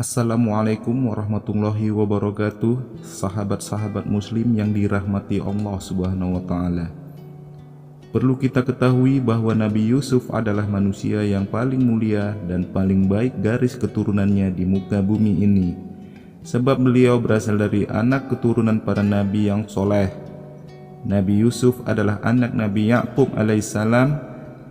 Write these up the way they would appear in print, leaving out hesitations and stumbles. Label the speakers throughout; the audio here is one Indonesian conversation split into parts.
Speaker 1: Assalamualaikum warahmatullahi wabarakatuh. Sahabat-sahabat muslim yang dirahmati Allah subhanahu wa ta'ala. Perlu kita ketahui bahwa Nabi Yusuf adalah manusia yang paling mulia dan paling baik garis keturunannya di muka bumi ini. Sebab beliau berasal dari anak keturunan para nabi yang soleh. Nabi Yusuf adalah anak Nabi Ya'qub alaihissalam,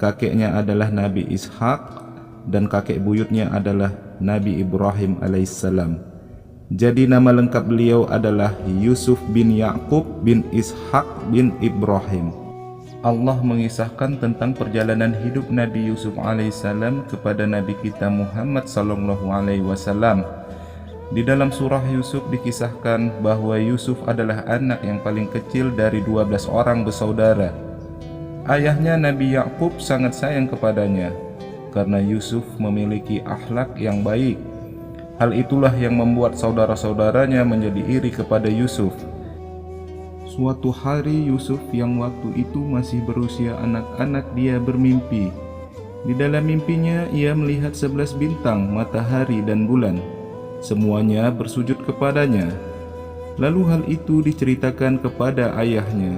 Speaker 1: kakeknya adalah Nabi Ishak, dan kakek buyutnya adalah Nabi Ibrahim alaihissalam. Jadi nama lengkap beliau adalah Yusuf bin Ya'qub bin Ishak bin Ibrahim. Allah mengisahkan tentang perjalanan hidup Nabi Yusuf alaihissalam kepada Nabi kita Muhammad sallallahu alaihi wasallam. Di dalam surah Yusuf dikisahkan bahwa Yusuf adalah anak yang paling kecil dari 12 orang bersaudara. Ayahnya Nabi Ya'qub sangat sayang kepadanya karena Yusuf memiliki akhlak yang baik. Hal itulah yang membuat saudara-saudaranya menjadi iri kepada Yusuf. Suatu hari Yusuf yang waktu itu masih berusia anak-anak dia bermimpi. Di dalam mimpinya ia melihat 11 bintang, matahari dan bulan. Semuanya bersujud kepadanya. Lalu hal itu diceritakan kepada ayahnya,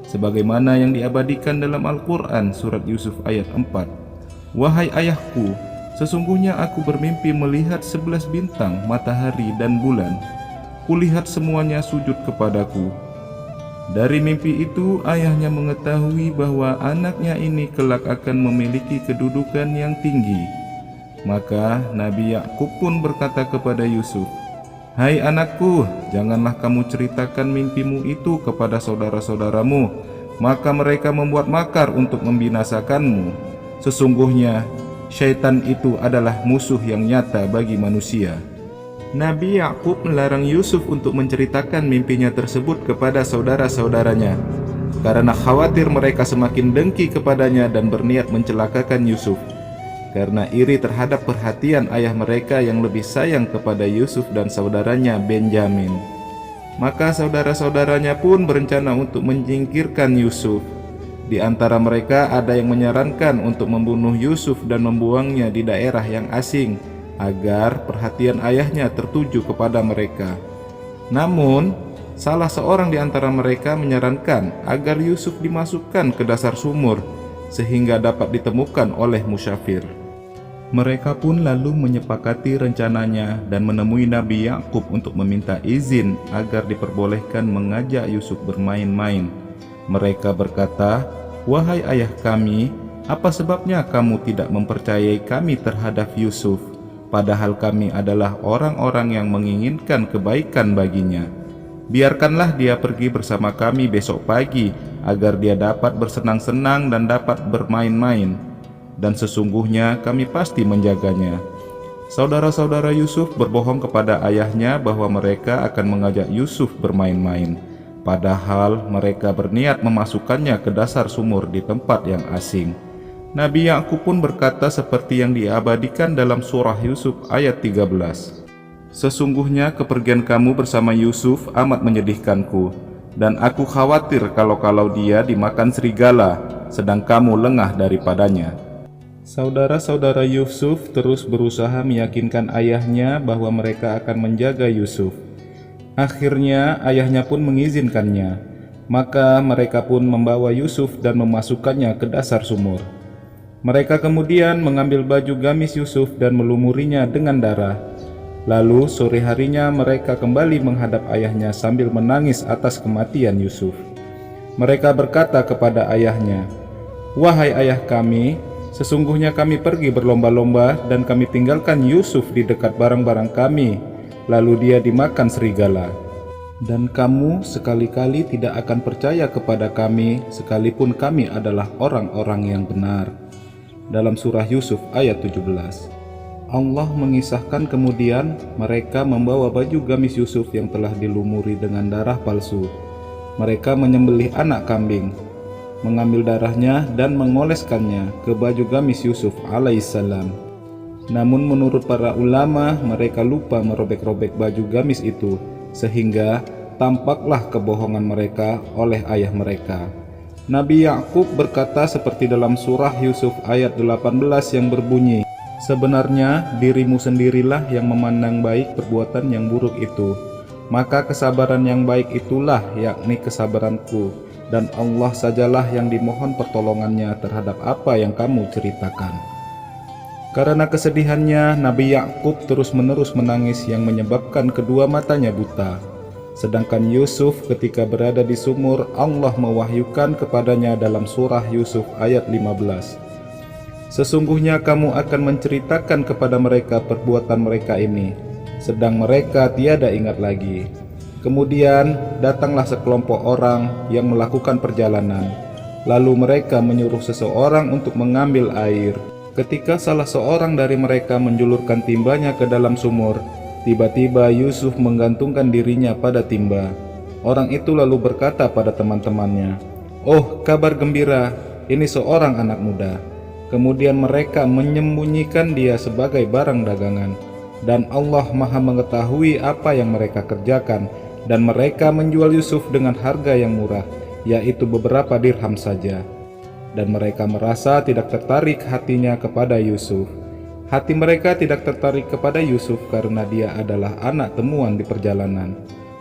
Speaker 1: sebagaimana yang diabadikan dalam Al-Quran surat Yusuf ayat 4. Wahai ayahku, sesungguhnya aku bermimpi melihat 11 bintang, matahari dan bulan. Kulihat semuanya sujud kepadaku. Dari mimpi itu ayahnya mengetahui bahwa anaknya ini kelak akan memiliki kedudukan yang tinggi. Maka Nabi Ya'qub pun berkata kepada Yusuf, "Hai anakku, janganlah kamu ceritakan mimpimu itu kepada saudara-saudaramu, maka mereka membuat makar untuk membinasakanmu. Sesungguhnya syaitan itu adalah musuh yang nyata bagi manusia." Nabi Ya'qub melarang Yusuf untuk menceritakan mimpinya tersebut kepada saudara-saudaranya karena khawatir mereka semakin dengki kepadanya dan berniat mencelakakan Yusuf, karena iri terhadap perhatian ayah mereka yang lebih sayang kepada Yusuf dan saudaranya Benjamin. Maka saudara-saudaranya pun berencana untuk menyingkirkan Yusuf. Di antara mereka ada yang menyarankan untuk membunuh Yusuf dan membuangnya di daerah yang asing agar perhatian ayahnya tertuju kepada mereka. Namun, salah seorang di antara mereka menyarankan agar Yusuf dimasukkan ke dasar sumur sehingga dapat ditemukan oleh musyafir. Mereka pun lalu menyepakati rencananya dan menemui Nabi Ya'qub untuk meminta izin agar diperbolehkan mengajak Yusuf bermain-main. Mereka berkata, "Wahai ayah kami, apa sebabnya kamu tidak mempercayai kami terhadap Yusuf, padahal kami adalah orang-orang yang menginginkan kebaikan baginya? Biarkanlah dia pergi bersama kami besok pagi, agar dia dapat bersenang-senang dan dapat bermain-main. Dan sesungguhnya kami pasti menjaganya." Saudara-saudara Yusuf berbohong kepada ayahnya bahwa mereka akan mengajak Yusuf bermain-main, padahal mereka berniat memasukkannya ke dasar sumur di tempat yang asing. Nabi Ya'qub pun berkata seperti yang diabadikan dalam surah Yusuf ayat 13. "Sesungguhnya kepergian kamu bersama Yusuf amat menyedihkanku, dan aku khawatir kalau dia dimakan serigala, sedang kamu lengah daripadanya." Saudara-saudara Yusuf terus berusaha meyakinkan ayahnya bahwa mereka akan menjaga Yusuf. Akhirnya ayahnya pun mengizinkannya. Maka mereka pun membawa Yusuf dan memasukkannya ke dasar sumur. Mereka kemudian mengambil baju gamis Yusuf dan melumurinya dengan darah. Lalu sore harinya mereka kembali menghadap ayahnya sambil menangis atas kematian Yusuf. Mereka berkata kepada ayahnya, "Wahai ayah kami, sesungguhnya kami pergi berlomba-lomba dan kami tinggalkan Yusuf di dekat barang-barang kami, lalu dia dimakan serigala. Dan kamu sekali-kali tidak akan percaya kepada kami sekalipun kami adalah orang-orang yang benar." Dalam surah Yusuf ayat 17. Allah mengisahkan kemudian mereka membawa baju gamis Yusuf yang telah dilumuri dengan darah palsu. Mereka menyembelih anak kambing, mengambil darahnya dan mengoleskannya ke baju gamis Yusuf alaihissalam. Namun menurut para ulama, mereka lupa merobek-robek baju gamis itu, sehingga tampaklah kebohongan mereka oleh ayah mereka. Nabi Ya'qub berkata seperti dalam surah Yusuf ayat 18 yang berbunyi, Sebenarnya dirimu sendirilah yang memandang baik perbuatan yang buruk itu. Maka kesabaran yang baik itulah yakni kesabaranku, dan Allah sajalah yang dimohon pertolongannya terhadap apa yang kamu ceritakan. Karena kesedihannya, Nabi Yakub terus-menerus menangis yang menyebabkan kedua matanya buta. Sedangkan Yusuf ketika berada di sumur, Allah mewahyukan kepadanya dalam surah Yusuf ayat 15. Sesungguhnya kamu akan menceritakan kepada mereka perbuatan mereka ini, sedang mereka tiada ingat lagi. Kemudian datanglah sekelompok orang yang melakukan perjalanan. Lalu mereka menyuruh seseorang untuk mengambil air. Ketika salah seorang dari mereka menjulurkan timbanya ke dalam sumur, tiba-tiba Yusuf menggantungkan dirinya pada timba. Orang itu lalu berkata pada teman-temannya, "Oh, kabar gembira, ini seorang anak muda." Kemudian mereka menyembunyikan dia sebagai barang dagangan. Dan Allah Maha mengetahui apa yang mereka kerjakan, dan mereka menjual Yusuf dengan harga yang murah, yaitu beberapa dirham saja. Dan mereka merasa tidak tertarik hatinya kepada Yusuf. Hati mereka tidak tertarik kepada Yusuf karena dia adalah anak temuan di perjalanan.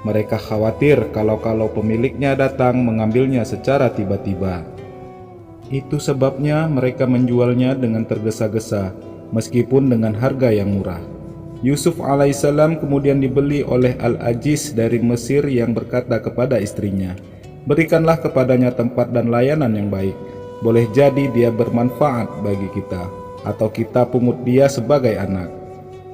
Speaker 1: Mereka khawatir kalau pemiliknya datang mengambilnya secara tiba-tiba. Itu sebabnya mereka menjualnya dengan tergesa-gesa, meskipun dengan harga yang murah. Yusuf alaihissalam kemudian dibeli oleh Al-Aziz dari Mesir yang berkata kepada istrinya, "Berikanlah kepadanya tempat dan layanan yang baik. Boleh jadi dia bermanfaat bagi kita, atau kita pungut dia sebagai anak."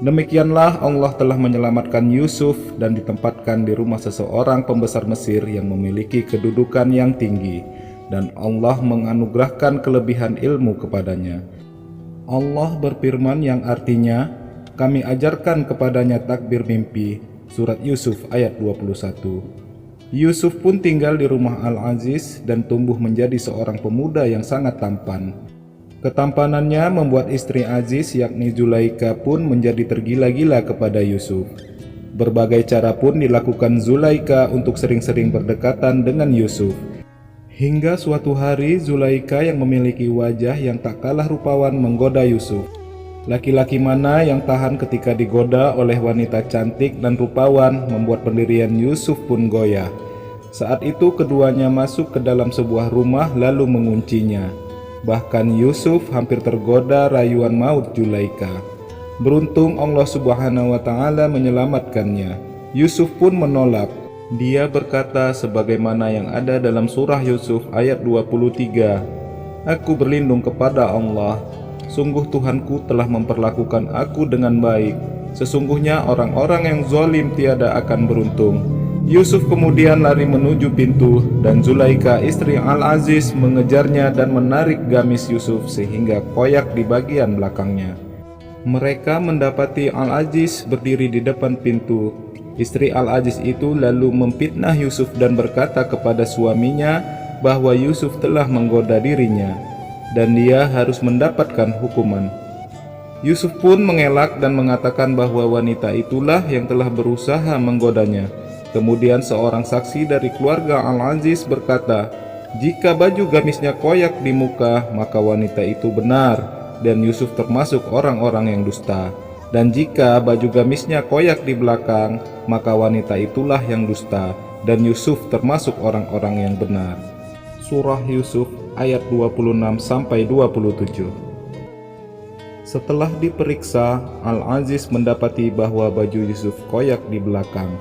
Speaker 1: Demikianlah Allah telah menyelamatkan Yusuf dan ditempatkan di rumah seseorang pembesar Mesir yang memiliki kedudukan yang tinggi, dan Allah menganugerahkan kelebihan ilmu kepadanya. Allah berfirman yang artinya, "Kami ajarkan kepadanya takbir mimpi." Surat Yusuf ayat 21. Yusuf pun tinggal di rumah Al-Aziz dan tumbuh menjadi seorang pemuda yang sangat tampan. Ketampanannya membuat istri Aziz yakni Zulaika pun menjadi tergila-gila kepada Yusuf. Berbagai cara pun dilakukan Zulaika untuk sering-sering berdekatan dengan Yusuf. Hingga suatu hari Zulaika yang memiliki wajah yang tak kalah rupawan menggoda Yusuf. Laki-laki mana yang tahan ketika digoda oleh wanita cantik dan rupawan membuat pendirian Yusuf pun goyah. Saat itu keduanya masuk ke dalam sebuah rumah lalu menguncinya. Bahkan Yusuf hampir tergoda rayuan maut Zulaika. Beruntung Allah Subhanahu wa Ta'ala menyelamatkannya. Yusuf pun menolak. Dia berkata sebagaimana yang ada dalam surah Yusuf ayat 23, "Aku berlindung kepada Allah. Sungguh Tuhanku telah memperlakukan aku dengan baik. Sesungguhnya orang-orang yang zalim tiada akan beruntung." Yusuf kemudian lari menuju pintu, dan Zulaika istri Al-Aziz mengejarnya dan menarik gamis Yusuf sehingga koyak di bagian belakangnya. Mereka mendapati Al-Aziz berdiri di depan pintu. Istri Al-Aziz itu lalu memfitnah Yusuf dan berkata kepada suaminya bahwa Yusuf telah menggoda dirinya dan dia harus mendapatkan hukuman. Yusuf pun mengelak dan mengatakan bahwa wanita itulah yang telah berusaha menggodanya. Kemudian seorang saksi dari keluarga Al-Aziz berkata, "Jika baju gamisnya koyak di muka, maka wanita itu benar dan Yusuf termasuk orang-orang yang dusta. Dan jika baju gamisnya koyak di belakang, maka wanita itulah yang dusta dan Yusuf termasuk orang-orang yang benar." Surah Yusuf ayat 26-27. Setelah diperiksa, Al-Aziz mendapati bahwa baju Yusuf koyak di belakang.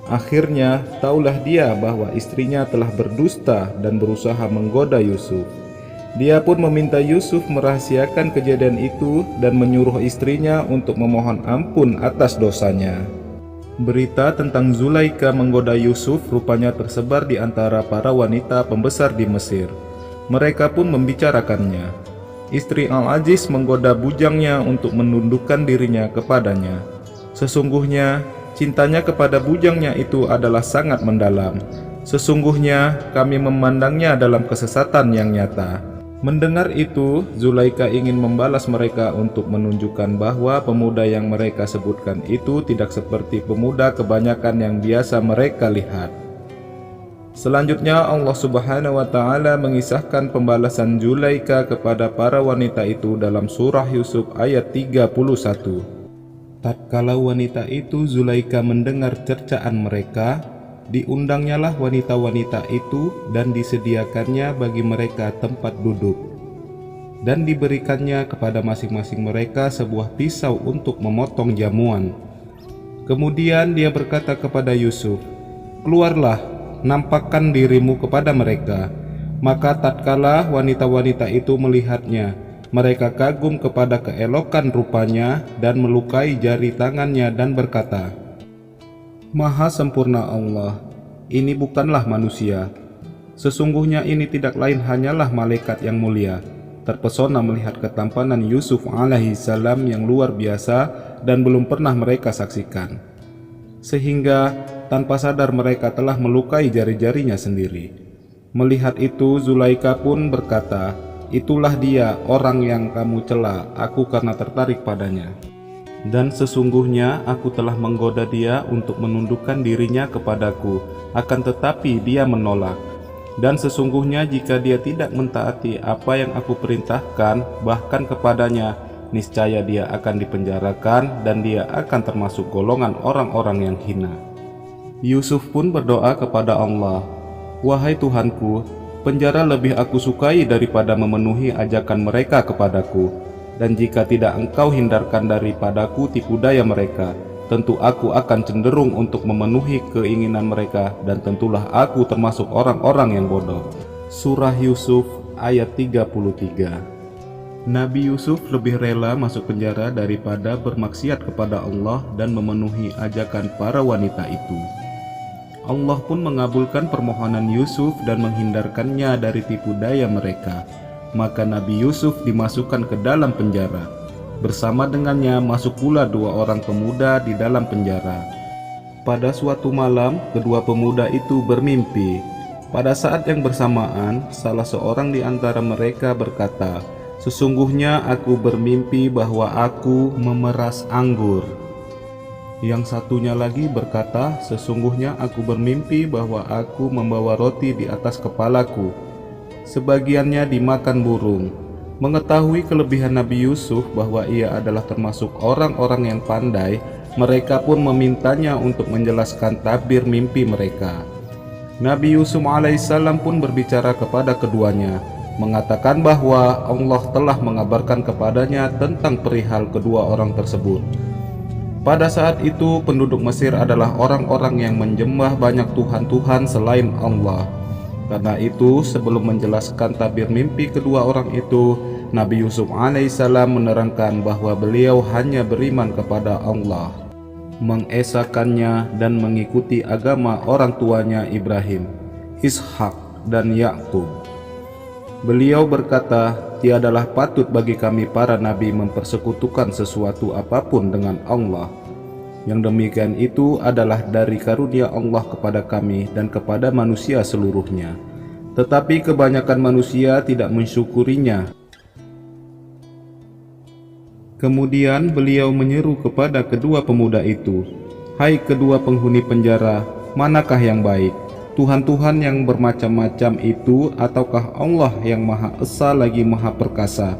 Speaker 1: Akhirnya taulah dia bahwa istrinya telah berdusta dan berusaha menggoda Yusuf. Dia pun meminta Yusuf merahasiakan kejadian itu dan menyuruh istrinya untuk memohon ampun atas dosanya. Berita tentang Zulaika menggoda Yusuf rupanya tersebar di antara para wanita pembesar di Mesir. Mereka pun membicarakannya. Istri Al-Aziz menggoda bujangnya untuk menundukkan dirinya kepadanya. Sesungguhnya cintanya kepada bujangnya itu adalah sangat mendalam. Sesungguhnya kami memandangnya dalam kesesatan yang nyata. Mendengar itu, Zulaika ingin membalas mereka untuk menunjukkan bahwa pemuda yang mereka sebutkan itu tidak seperti pemuda kebanyakan yang biasa mereka lihat. Selanjutnya Allah Subhanahu wa taala mengisahkan pembalasan Zulaikha kepada para wanita itu dalam surah Yusuf ayat 31. Tatkala wanita itu Zulaikha mendengar cercaan mereka, diundangnyalah wanita-wanita itu dan disediakannya bagi mereka tempat duduk, dan diberikannya kepada masing-masing mereka sebuah pisau untuk memotong jamuan. Kemudian dia berkata kepada Yusuf, "Keluarlah, nampakkan dirimu kepada mereka." Maka tatkala wanita-wanita itu melihatnya, mereka kagum kepada keelokan rupanya dan melukai jari tangannya dan berkata, "Maha sempurna Allah, ini bukanlah manusia. Sesungguhnya ini tidak lain hanyalah malaikat yang mulia." Terpesona melihat ketampanan Yusuf alaihissalam yang luar biasa dan belum pernah mereka saksikan, sehingga tanpa sadar mereka telah melukai jari-jarinya sendiri. Melihat itu Zulaikha pun berkata, "Itulah dia orang yang kamu cela aku karena tertarik padanya. Dan sesungguhnya aku telah menggoda dia untuk menundukkan dirinya kepadaku, akan tetapi dia menolak. Dan sesungguhnya jika dia tidak mentaati apa yang aku perintahkan bahkan kepadanya, niscaya dia akan dipenjarakan dan dia akan termasuk golongan orang-orang yang hina." Yusuf pun berdoa kepada Allah, "Wahai Tuhanku, penjara lebih aku sukai daripada memenuhi ajakan mereka kepadaku. Dan jika tidak Engkau hindarkan daripadaku tipu daya mereka, tentu aku akan cenderung untuk memenuhi keinginan mereka dan tentulah aku termasuk orang-orang yang bodoh." Surah Yusuf ayat 33. Nabi Yusuf lebih rela masuk penjara daripada bermaksiat kepada Allah dan memenuhi ajakan para wanita itu. Allah pun mengabulkan permohonan Yusuf dan menghindarkannya dari tipu daya mereka. Maka Nabi Yusuf dimasukkan ke dalam penjara. Bersama dengannya masuk pula 2 orang pemuda di dalam penjara. Pada suatu malam, kedua pemuda itu bermimpi. Pada saat yang bersamaan, salah seorang di antara mereka berkata, "Sesungguhnya aku bermimpi bahwa aku memeras anggur." Yang satunya lagi berkata, "Sesungguhnya aku bermimpi bahwa aku membawa roti di atas kepalaku. Sebagiannya dimakan burung." Mengetahui kelebihan Nabi Yusuf bahwa ia adalah termasuk orang-orang yang pandai, mereka pun memintanya untuk menjelaskan tabir mimpi mereka. Nabi Yusuf alaihissalam pun berbicara kepada keduanya, mengatakan bahwa Allah telah mengabarkan kepadanya tentang perihal kedua orang tersebut. Pada saat itu penduduk Mesir adalah orang-orang yang menyembah banyak tuhan-tuhan selain Allah. Karena itu sebelum menjelaskan tabir mimpi kedua orang itu, Nabi Yusuf alaihissalam menerangkan bahwa beliau hanya beriman kepada Allah, mengesakannya dan mengikuti agama orang tuanya Ibrahim, Ishak dan Yakub. Beliau berkata, "Tiadalah patut bagi kami para nabi mempersekutukan sesuatu apapun dengan Allah. Yang demikian itu adalah dari karunia Allah kepada kami dan kepada manusia seluruhnya. Tetapi kebanyakan manusia tidak mensyukurinya." Kemudian beliau menyeru kepada kedua pemuda itu, "Hai kedua penghuni penjara, manakah yang baik? Tuhan-Tuhan yang bermacam-macam itu ataukah Allah yang Maha Esa lagi Maha Perkasa?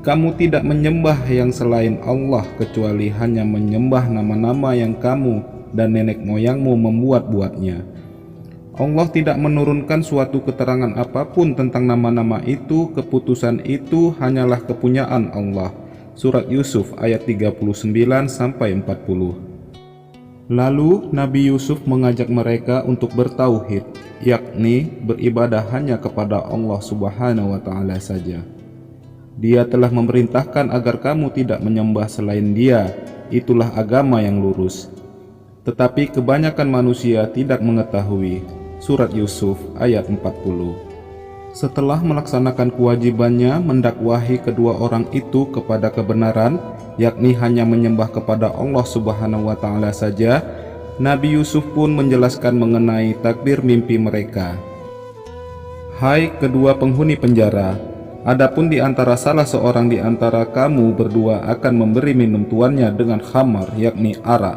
Speaker 1: Kamu tidak menyembah yang selain Allah kecuali hanya menyembah nama-nama yang kamu dan nenek moyangmu membuat-buatnya. Allah tidak menurunkan suatu keterangan apapun tentang nama-nama itu. Keputusan itu hanyalah kepunyaan Allah." Surat Yusuf ayat 39-40. Lalu Nabi Yusuf mengajak mereka untuk bertauhid, yakni beribadah hanya kepada Allah Subhanahu wa taala saja. Dia telah memerintahkan agar kamu tidak menyembah selain Dia, itulah agama yang lurus. Tetapi kebanyakan manusia tidak mengetahui. Surat Yusuf ayat 40. Setelah melaksanakan kewajibannya mendakwahi kedua orang itu kepada kebenaran, yakni hanya menyembah kepada Allah Subhanahu wa taala saja, Nabi Yusuf pun menjelaskan mengenai takbir mimpi mereka. "Hai kedua penghuni penjara, adapun di antara salah seorang di antara kamu berdua akan memberi minum tuannya dengan khamar, yakni arak.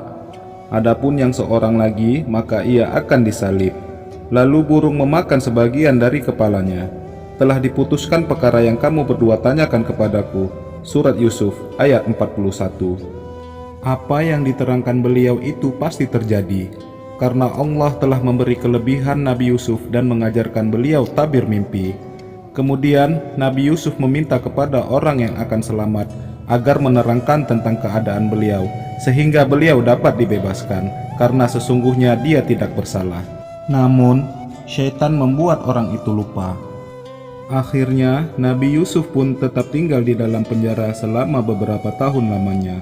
Speaker 1: Adapun yang seorang lagi, maka ia akan disalib. Lalu burung memakan sebagian dari kepalanya. Telah diputuskan perkara yang kamu berdua tanyakan kepadaku. Surat Yusuf ayat 41. Apa yang diterangkan beliau itu pasti terjadi, karena Allah telah memberi kelebihan Nabi Yusuf dan mengajarkan beliau tabir mimpi. Kemudian Nabi Yusuf meminta kepada orang yang akan selamat agar menerangkan tentang keadaan beliau, sehingga beliau dapat dibebaskan, karena sesungguhnya dia tidak bersalah. Namun, syaitan membuat orang itu lupa. Akhirnya, Nabi Yusuf pun tetap tinggal di dalam penjara selama beberapa tahun lamanya.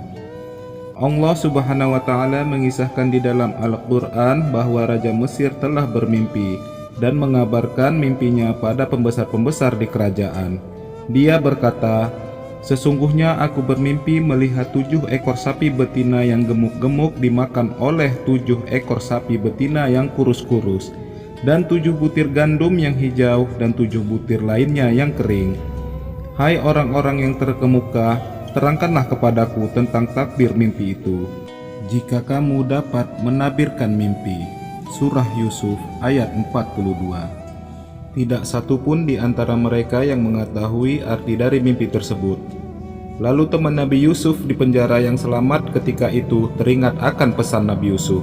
Speaker 1: Allah Subhanahu wa Ta'ala mengisahkan di dalam Al-Quran bahwa Raja Mesir telah bermimpi dan mengabarkan mimpinya pada pembesar-pembesar di kerajaan. Dia berkata, "Sesungguhnya aku bermimpi melihat 7 ekor sapi betina yang gemuk-gemuk dimakan oleh 7 ekor sapi betina yang kurus-kurus, dan 7 butir gandum yang hijau dan 7 butir lainnya yang kering. Hai orang-orang yang terkemuka, terangkanlah kepadaku tentang takbir mimpi itu, jika kamu dapat menabirkan mimpi." Surah Yusuf ayat 42. Tidak satu pun di antara mereka yang mengetahui arti dari mimpi tersebut. Lalu teman Nabi Yusuf di penjara yang selamat ketika itu teringat akan pesan Nabi Yusuf.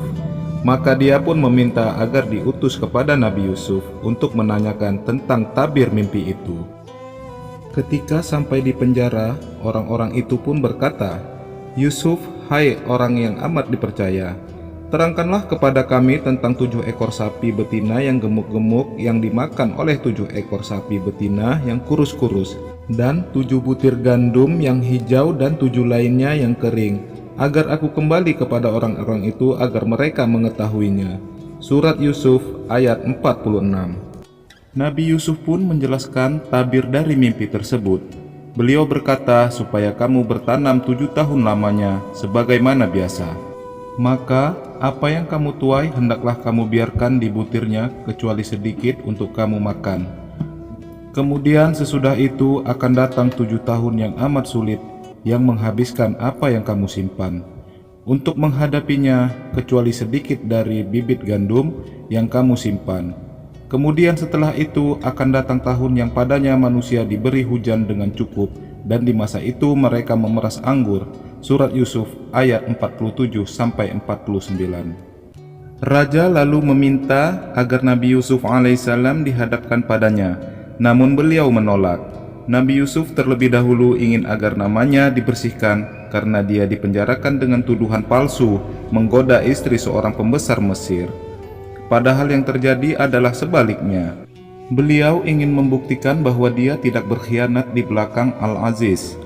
Speaker 1: Maka dia pun meminta agar diutus kepada Nabi Yusuf untuk menanyakan tentang tabir mimpi itu. Ketika sampai di penjara, orang-orang itu pun berkata, "Yusuf, hai orang yang amat dipercaya, terangkanlah kepada kami tentang 7 ekor sapi betina yang gemuk-gemuk yang dimakan oleh 7 ekor sapi betina yang kurus-kurus, dan 7 butir gandum yang hijau dan 7 lainnya yang kering, agar aku kembali kepada orang-orang itu agar mereka mengetahuinya." Surat Yusuf ayat 46. Nabi Yusuf pun menjelaskan tabir dari mimpi tersebut. Beliau berkata supaya kamu bertanam 7 tahun lamanya sebagaimana biasa. Maka apa yang kamu tuai hendaklah kamu biarkan di butirnya kecuali sedikit untuk kamu makan. Kemudian sesudah itu akan datang 7 tahun yang amat sulit yang menghabiskan apa yang kamu simpan. Untuk menghadapinya kecuali sedikit dari bibit gandum yang kamu simpan. Kemudian setelah itu akan datang tahun yang padanya manusia diberi hujan dengan cukup, dan di masa itu mereka memeras anggur. Surat Yusuf ayat 47-49. Raja lalu meminta agar Nabi Yusuf alaihissalam dihadapkan padanya, namun beliau menolak. Nabi Yusuf terlebih dahulu ingin agar namanya dibersihkan karena dia dipenjarakan dengan tuduhan palsu menggoda istri seorang pembesar Mesir. Padahal yang terjadi adalah sebaliknya. Beliau ingin membuktikan bahwa dia tidak berkhianat di belakang Al-Aziz.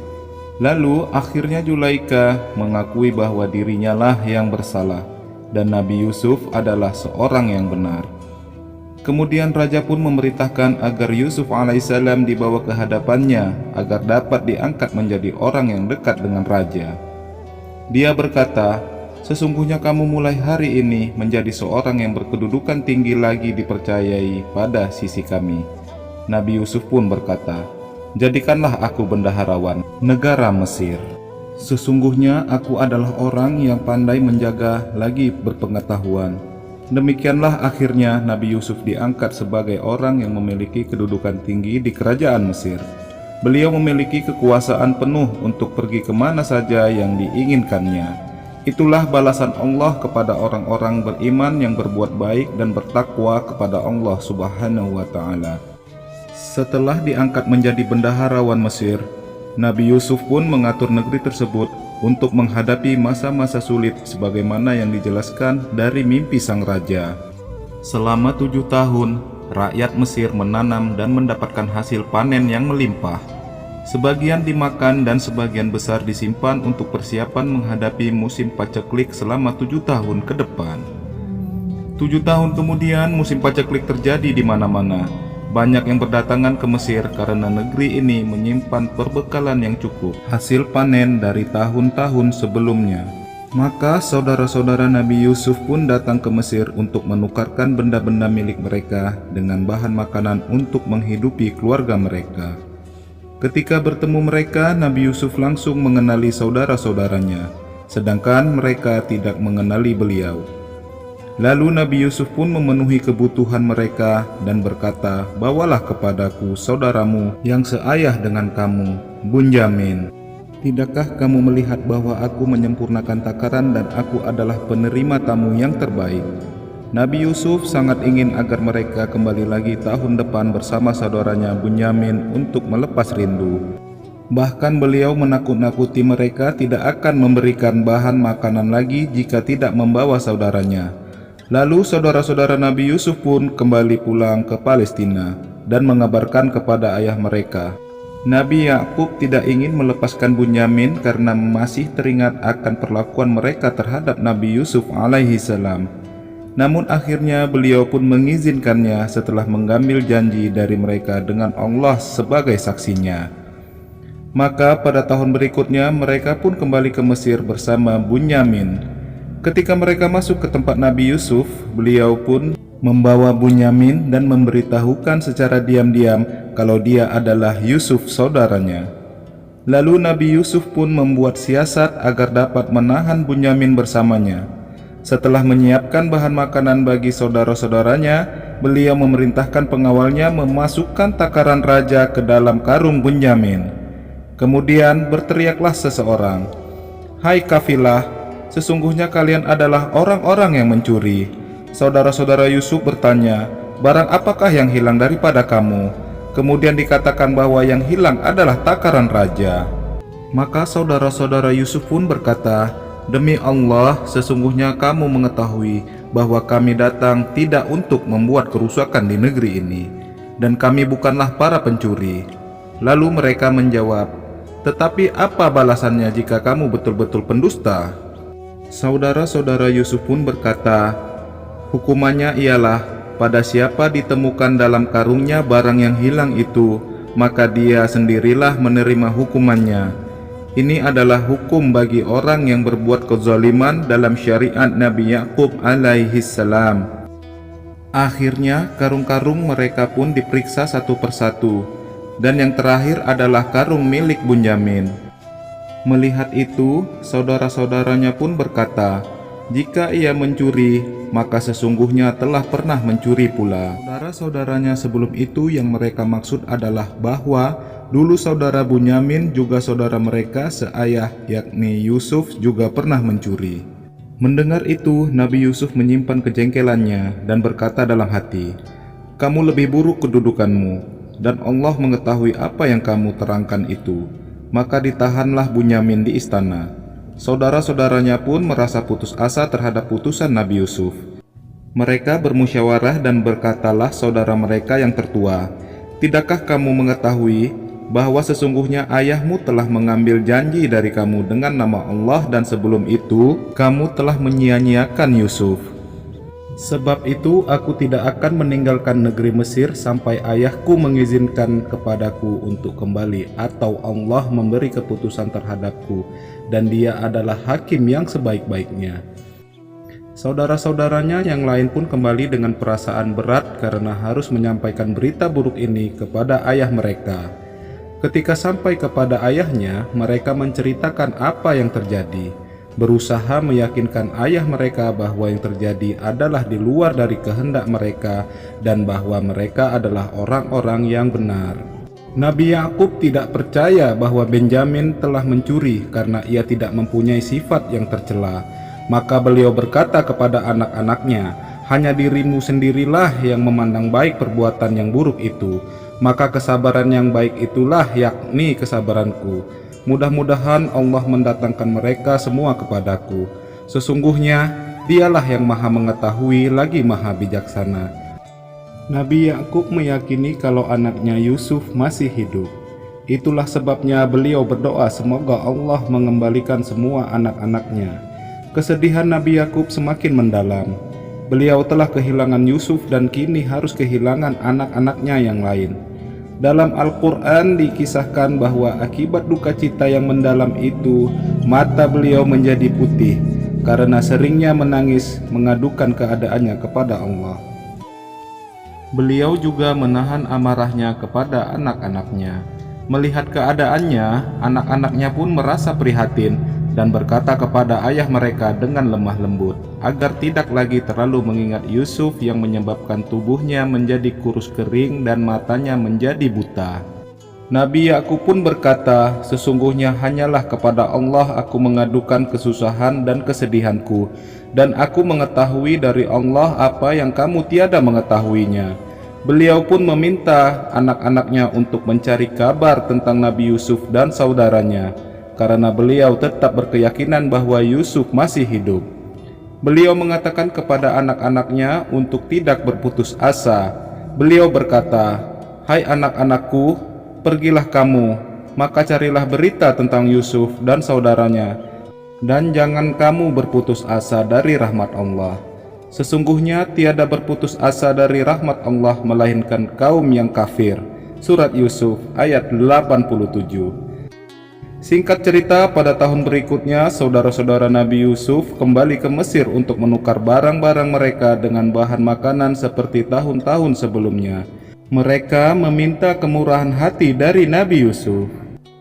Speaker 1: Lalu akhirnya Zulaikha mengakui bahwa dirinya lah yang bersalah dan Nabi Yusuf adalah seorang yang benar. Kemudian raja pun memerintahkan agar Yusuf alaihissalam dibawa ke hadapannya agar dapat diangkat menjadi orang yang dekat dengan raja. Dia berkata, "Sesungguhnya kamu mulai hari ini menjadi seorang yang berkedudukan tinggi lagi dipercayai pada sisi kami." Nabi Yusuf pun berkata, "Jadikanlah aku bendaharawan negara Mesir. Sesungguhnya aku adalah orang yang pandai menjaga lagi berpengetahuan." Demikianlah akhirnya Nabi Yusuf diangkat sebagai orang yang memiliki kedudukan tinggi di kerajaan Mesir. Beliau memiliki kekuasaan penuh untuk pergi kemana saja yang diinginkannya. Itulah balasan Allah kepada orang-orang beriman yang berbuat baik dan bertakwa kepada Allah Subhanahu wa Ta'ala. Setelah diangkat menjadi bendaharawan Mesir, Nabi Yusuf pun mengatur negeri tersebut untuk menghadapi masa-masa sulit sebagaimana yang dijelaskan dari mimpi sang raja. Selama 7 tahun, rakyat Mesir menanam dan mendapatkan hasil panen yang melimpah. Sebagian dimakan dan sebagian besar disimpan untuk persiapan menghadapi musim paceklik selama 7 tahun ke depan. 7 tahun kemudian musim paceklik terjadi di mana-mana. Banyak yang berdatangan ke Mesir karena negeri ini menyimpan perbekalan yang cukup, hasil panen dari tahun-tahun sebelumnya. Maka saudara-saudara Nabi Yusuf pun datang ke Mesir untuk menukarkan benda-benda milik mereka dengan bahan makanan untuk menghidupi keluarga mereka. Ketika bertemu mereka, Nabi Yusuf langsung mengenali saudara-saudaranya, sedangkan mereka tidak mengenali beliau. Lalu Nabi Yusuf pun memenuhi kebutuhan mereka dan berkata, "Bawalah kepadaku saudaramu yang seayah dengan kamu, Bunyamin. Tidakkah kamu melihat bahwa aku menyempurnakan takaran dan aku adalah penerima tamu yang terbaik?" Nabi Yusuf sangat ingin agar mereka kembali lagi tahun depan bersama saudaranya Bunyamin untuk melepas rindu. Bahkan beliau menakut-nakuti mereka tidak akan memberikan bahan makanan lagi jika tidak membawa saudaranya. Lalu saudara-saudara Nabi Yusuf pun kembali pulang ke Palestina dan mengabarkan kepada ayah mereka. Nabi Yakub tidak ingin melepaskan Bunyamin karena masih teringat akan perlakuan mereka terhadap Nabi Yusuf alaihi salam. Namun akhirnya beliau pun mengizinkannya setelah mengambil janji dari mereka dengan Allah sebagai saksinya. Maka pada tahun berikutnya mereka pun kembali ke Mesir bersama Bunyamin. Ketika mereka masuk ke tempat Nabi Yusuf, beliau pun membawa Bunyamin dan memberitahukan secara diam-diam kalau dia adalah Yusuf saudaranya. Lalu Nabi Yusuf pun membuat siasat agar dapat menahan Bunyamin bersamanya. Setelah menyiapkan bahan makanan bagi saudara-saudaranya, beliau memerintahkan pengawalnya memasukkan takaran raja ke dalam karung Bunyamin. Kemudian berteriaklah seseorang, "Hai kafilah, sesungguhnya kalian adalah orang-orang yang mencuri." Saudara-saudara Yusuf bertanya, "Barang apakah yang hilang daripada kamu?" Kemudian dikatakan bahwa yang hilang adalah takaran raja. Maka saudara-saudara Yusuf pun berkata, "Demi Allah, sesungguhnya kamu mengetahui bahwa kami datang tidak untuk membuat kerusakan di negeri ini, dan kami bukanlah para pencuri." Lalu mereka menjawab, "Tetapi apa balasannya jika kamu betul-betul pendusta?" Saudara-saudara Yusuf pun berkata, "Hukumannya ialah pada siapa ditemukan dalam karungnya barang yang hilang itu, maka dia sendirilah menerima hukumannya. Ini adalah hukum bagi orang yang berbuat kezaliman dalam syariat Nabi Yakub alaihi salam." Akhirnya karung-karung mereka pun diperiksa satu persatu, dan yang terakhir adalah karung milik Bunyamin. Melihat itu, saudara-saudaranya pun berkata, "Jika ia mencuri, maka sesungguhnya telah pernah mencuri pula." Saudara-saudaranya sebelum itu yang mereka maksud adalah bahwa dulu saudara Bunyamin juga saudara mereka seayah, yakni Yusuf, juga pernah mencuri. Mendengar itu, Nabi Yusuf menyimpan kejengkelannya dan berkata dalam hati, "Kamu lebih buruk kedudukanmu, dan Allah mengetahui apa yang kamu terangkan itu." Maka ditahanlah Bunyamin di istana. Saudara-saudaranya pun merasa putus asa terhadap putusan Nabi Yusuf. Mereka bermusyawarah dan berkatalah saudara mereka yang tertua, "Tidakkah kamu mengetahui bahwa sesungguhnya ayahmu telah mengambil janji dari kamu dengan nama Allah, dan sebelum itu kamu telah menyia-nyiakan Yusuf? Sebab itu aku tidak akan meninggalkan negeri Mesir sampai ayahku mengizinkan kepadaku untuk kembali, atau Allah memberi keputusan terhadapku, dan dia adalah hakim yang sebaik-baiknya." Saudara-saudaranya yang lain pun kembali dengan perasaan berat karena harus menyampaikan berita buruk ini kepada ayah mereka. Ketika sampai kepada ayahnya, mereka menceritakan apa yang terjadi, berusaha meyakinkan ayah mereka bahwa yang terjadi adalah di luar dari kehendak mereka dan bahwa mereka adalah orang-orang yang benar. Nabi Yakub tidak percaya bahwa Benyamin telah mencuri karena ia tidak mempunyai sifat yang tercela. Maka beliau berkata kepada anak-anaknya, "Hanya dirimu sendirilah yang memandang baik perbuatan yang buruk itu. Maka kesabaran yang baik itulah yakni kesabaranku. Mudah-mudahan Allah mendatangkan mereka semua kepadaku. Sesungguhnya dialah yang maha mengetahui lagi maha bijaksana." Nabi Yakub meyakini kalau anaknya Yusuf masih hidup. Itulah sebabnya beliau berdoa semoga Allah mengembalikan semua anak-anaknya. Kesedihan Nabi Yakub semakin mendalam. Beliau telah kehilangan Yusuf dan kini harus kehilangan anak-anaknya yang lain. Dalam Al-Quran dikisahkan bahwa akibat duka cita yang mendalam itu, mata beliau menjadi putih karena seringnya menangis mengadukan keadaannya kepada Allah. Beliau juga menahan amarahnya kepada anak-anaknya. Melihat keadaannya, anak-anaknya pun merasa prihatin dan berkata kepada ayah mereka dengan lemah lembut, agar tidak lagi terlalu mengingat Yusuf yang menyebabkan tubuhnya menjadi kurus kering dan matanya menjadi buta. Nabi Yakub pun berkata, sesungguhnya hanyalah kepada Allah aku mengadukan kesusahan dan kesedihanku, dan aku mengetahui dari Allah apa yang kamu tiada mengetahuinya. Beliau pun meminta anak-anaknya untuk mencari kabar tentang Nabi Yusuf dan saudaranya, karena beliau tetap berkeyakinan bahwa Yusuf masih hidup. Beliau mengatakan kepada anak-anaknya untuk tidak berputus asa. Beliau berkata, "Hai anak-anakku, pergilah kamu, maka carilah berita tentang Yusuf dan saudaranya, dan jangan kamu berputus asa dari rahmat Allah. Sesungguhnya tiada berputus asa dari rahmat Allah melainkan kaum yang kafir." Surat Yusuf ayat 87. Singkat cerita, pada tahun berikutnya, saudara-saudara Nabi Yusuf kembali ke Mesir untuk menukar barang-barang mereka dengan bahan makanan seperti tahun-tahun sebelumnya. Mereka meminta kemurahan hati dari Nabi Yusuf.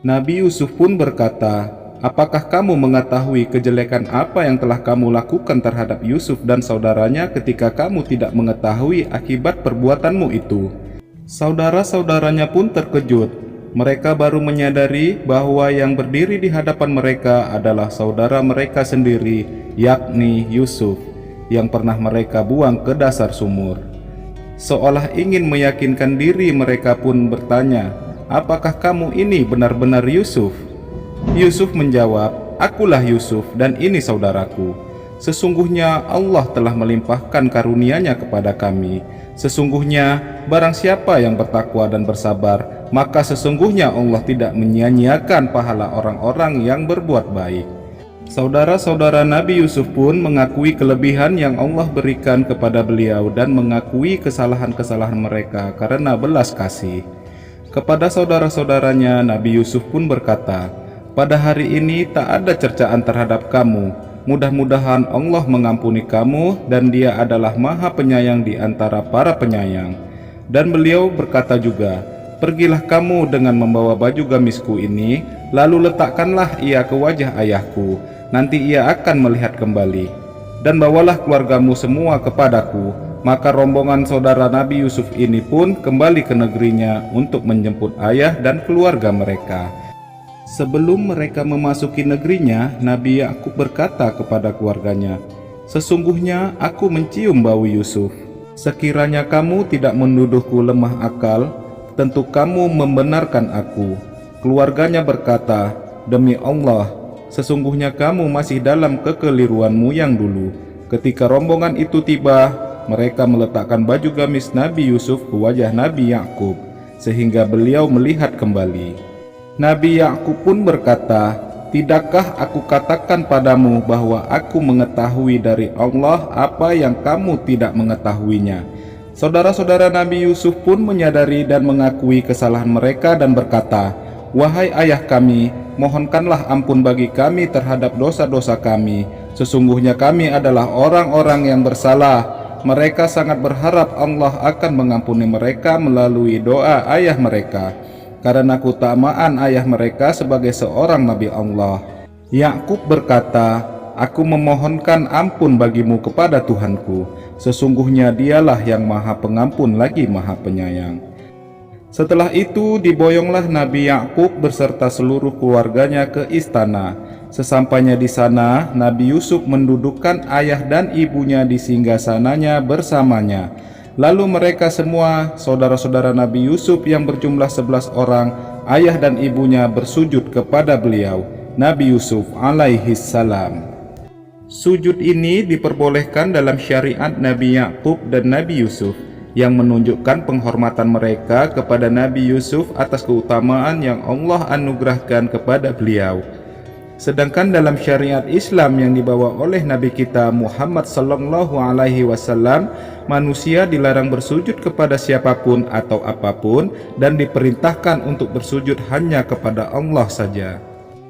Speaker 1: Nabi Yusuf pun berkata, "Apakah kamu mengetahui kejelekan apa yang telah kamu lakukan terhadap Yusuf dan saudaranya ketika kamu tidak mengetahui akibat perbuatanmu itu?" Saudara-saudaranya pun terkejut. Mereka baru menyadari bahwa yang berdiri di hadapan mereka adalah saudara mereka sendiri, yakni Yusuf, yang pernah mereka buang ke dasar sumur. Seolah ingin meyakinkan diri, mereka pun bertanya, "Apakah kamu ini benar-benar Yusuf?" Yusuf menjawab, "Akulah Yusuf dan ini saudaraku. Sesungguhnya Allah telah melimpahkan karunia-Nya kepada kami. Sesungguhnya barang siapa yang bertakwa dan bersabar, maka sesungguhnya Allah tidak menyia-nyiakan pahala orang-orang yang berbuat baik." Saudara-saudara Nabi Yusuf pun mengakui kelebihan yang Allah berikan kepada beliau dan mengakui kesalahan-kesalahan mereka karena belas kasih. Kepada saudara-saudaranya, Nabi Yusuf pun berkata, "Pada hari ini tak ada cercaan terhadap kamu. Mudah-mudahan Allah mengampuni kamu dan Dia adalah Maha Penyayang di antara para penyayang." Dan beliau berkata juga, "Pergilah kamu dengan membawa baju gamisku ini, lalu letakkanlah ia ke wajah ayahku, nanti ia akan melihat kembali. Dan bawalah keluargamu semua kepadaku." Maka rombongan saudara Nabi Yusuf ini pun kembali ke negerinya untuk menjemput ayah dan keluarga mereka. Sebelum mereka memasuki negerinya, Nabi Yakub berkata kepada keluarganya, "Sesungguhnya aku mencium bau Yusuf. Sekiranya kamu tidak menuduhku lemah akal, tentu kamu membenarkan aku." Keluarganya berkata, "Demi Allah, sesungguhnya kamu masih dalam kekeliruanmu yang dulu." Ketika rombongan itu tiba, mereka meletakkan baju gamis Nabi Yusuf ke wajah Nabi Yakub, sehingga beliau melihat kembali. Nabi Yakub pun berkata, "Tidakkah aku katakan padamu bahwa aku mengetahui dari Allah apa yang kamu tidak mengetahuinya?" Saudara-saudara Nabi Yusuf pun menyadari dan mengakui kesalahan mereka dan berkata, "Wahai ayah kami, mohonkanlah ampun bagi kami terhadap dosa-dosa kami. Sesungguhnya kami adalah orang-orang yang bersalah." Mereka sangat berharap Allah akan mengampuni mereka melalui doa ayah mereka, karena keutamaan ayah mereka sebagai seorang Nabi Allah. Yakub berkata, "Aku memohonkan ampun bagimu kepada Tuhanku. Sesungguhnya Dialah yang Maha Pengampun lagi Maha Penyayang." Setelah itu diboyonglah Nabi Yakub beserta seluruh keluarganya ke istana. Sesampainya di sana, Nabi Yusuf mendudukkan ayah dan ibunya di singgasananya bersamanya. Lalu mereka semua, saudara-saudara Nabi Yusuf yang berjumlah 11 orang, ayah dan ibunya bersujud kepada beliau, Nabi Yusuf alaihi salam. Sujud ini diperbolehkan dalam syariat Nabi Yakub dan Nabi Yusuf, yang menunjukkan penghormatan mereka kepada Nabi Yusuf atas keutamaan yang Allah anugerahkan kepada beliau. Sedangkan dalam syariat Islam yang dibawa oleh Nabi kita Muhammad sallallahu alaihi wasallam, manusia dilarang bersujud kepada siapapun atau apapun dan diperintahkan untuk bersujud hanya kepada Allah saja.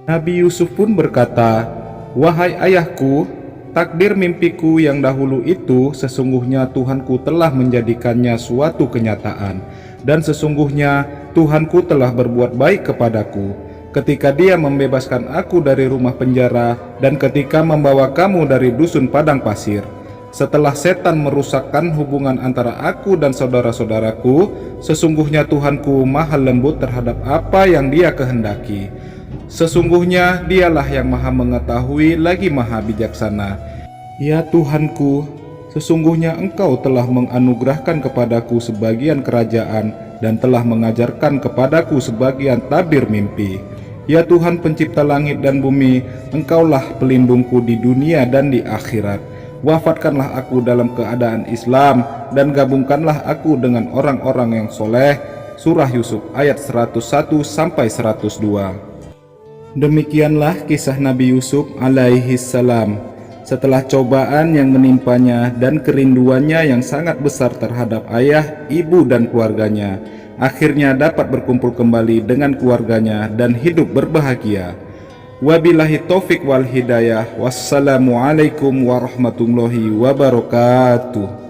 Speaker 1: Nabi Yusuf pun berkata, "Wahai ayahku, takdir mimpiku yang dahulu itu sesungguhnya Tuhanku telah menjadikannya suatu kenyataan, dan sesungguhnya Tuhanku telah berbuat baik kepadaku. ketika Dia membebaskan aku dari rumah penjara, dan ketika membawa kamu dari dusun padang pasir. Setelah setan merusakkan hubungan antara aku dan saudara-saudaraku, sesungguhnya Tuhanku maha lembut terhadap apa yang Dia kehendaki. Sesungguhnya Dialah yang maha mengetahui lagi maha bijaksana. Ya Tuhanku, sesungguhnya Engkau telah menganugerahkan kepadaku sebagian kerajaan dan telah mengajarkan kepadaku sebagian tabir mimpi. Ya Tuhan pencipta langit dan bumi, Engkaulah pelindungku di dunia dan di akhirat. Wafatkanlah aku dalam keadaan Islam dan gabungkanlah aku dengan orang-orang yang soleh. Surah Yusuf ayat 101-102. Demikianlah kisah Nabi Yusuf alaihi salam. Setelah cobaan yang menimpanya dan kerinduannya yang sangat besar terhadap ayah, ibu dan keluarganya, akhirnya dapat berkumpul kembali dengan keluarganya dan hidup berbahagia. Wabillahi taufik wal hidayah. Wassalamualaikum warahmatullahi wabarakatuh.